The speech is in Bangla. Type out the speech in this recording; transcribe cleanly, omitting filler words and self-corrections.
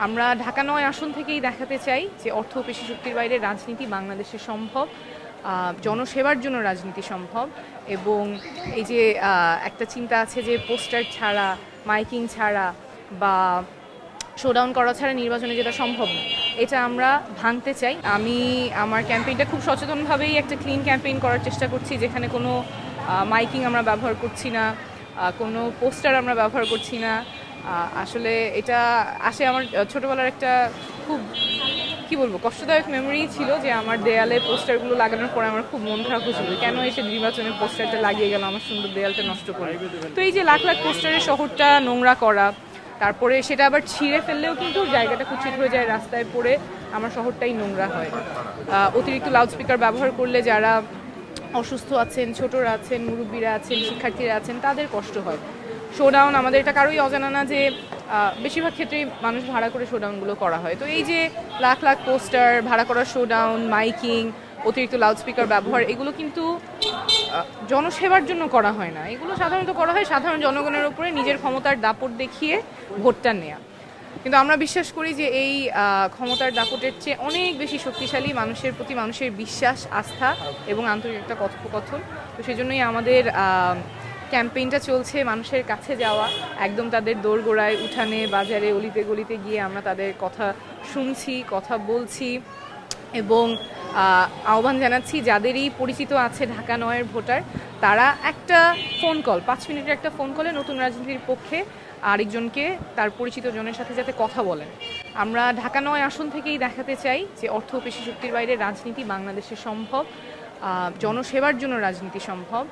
আমরা ঢাকা-৯ আসন থেকেই দেখাতে চাই যে অর্থ ও পেশি শক্তির বাইরে রাজনীতি বাংলাদেশে সম্ভব, জনসেবার জন্য রাজনীতি সম্ভব। এবং এই যে একটা চিন্তা আছে যে পোস্টার ছাড়া, মাইকিং ছাড়া বা শোডাউন করা ছাড়া নির্বাচনে যেটা সম্ভব না, এটা আমরা ভাঙতে চাই। আমি আমার ক্যাম্পেইনটা খুব সচেতনভাবেই একটা ক্লিন ক্যাম্পেইন করার চেষ্টা করছি, যেখানে কোনো মাইকিং আমরা ব্যবহার করছি না, কোনো পোস্টার আমরা ব্যবহার করছি না। আসলে এটা আসে আমার ছোটোবেলার একটা খুব কি বলবো কষ্টদায়ক মেমোরি ছিল, যে আমার দেয়ালে পোস্টারগুলো লাগানোর পরে আমার খুব মন খারাপ হয়েছিল, কেন এসে নির্বাচনে পোস্টারটা লাগিয়ে গেল আমার সুন্দর দেয়ালটা নষ্ট করে। তো এই যে লাখ লাখ পোস্টারের শহরটা নোংরা করা, তারপরে সেটা আবার ছিঁড়ে ফেললেও কিন্তু জায়গাটা কুচিত হয়ে যায়, রাস্তায় পড়ে আমার শহরটাই নোংরা হয়। অতিরিক্ত লাউডস্পিকার ব্যবহার করলে যারা অসুস্থ আছেন, ছোটরা আছেন, মুরব্বীরা আছেন, শিক্ষার্থীরা আছেন, তাদের কষ্ট হয়। শোডাউন আমাদের এটা কারোই অজানা না যে বেশিরভাগ ক্ষেত্রেই মানুষ ভাড়া করে শোডাউনগুলো করা হয়। তো এই যে লাখ লাখ পোস্টার, ভাড়া করা শোডাউন, মাইকিং, অতিরিক্ত লাউডস্পিকার ব্যবহার, এগুলো কিন্তু জনসেবার জন্য করা হয় না। এগুলো সাধারণত করা হয় সাধারণ জনগণের উপরে নিজের ক্ষমতার দাপট দেখিয়ে ভোটটা নেয়া। কিন্তু আমরা বিশ্বাস করি যে এই ক্ষমতার দাপটের চেয়ে অনেক বেশি শক্তিশালী মানুষের প্রতি মানুষের বিশ্বাস, আস্থা এবং আন্তরিক একটা কথোপকথন। তো সেজন্যই আমাদের ক্যাম্পেইনটা চলছে, মানুষের কাছে যাওয়া, একদম তাদের দোরগোড়ায়, উঠানে, বাজারে, অলিতে গলিতে গিয়ে আমরা তাদের কথা শুনছি, কথা বলছি এবং আহ্বান জানাচ্ছি যাদেরই পরিচিত আছে ঢাকা-৯-এর ভোটার, তারা একটা ফোন কল, ৫ মিনিটের একটা ফোন কলে নতুন রাজনীতির পক্ষে আরেকজনকে, তার পরিচিত জনের সাথে যাতে কথা বলেন। আমরা ঢাকা-৯ আসন থেকেই দেখাতে চাই যে অর্থ ও পেশি শক্তির বাইরে রাজনীতি বাংলাদেশে সম্ভব, জনসেবার জন্য রাজনীতি সম্ভব।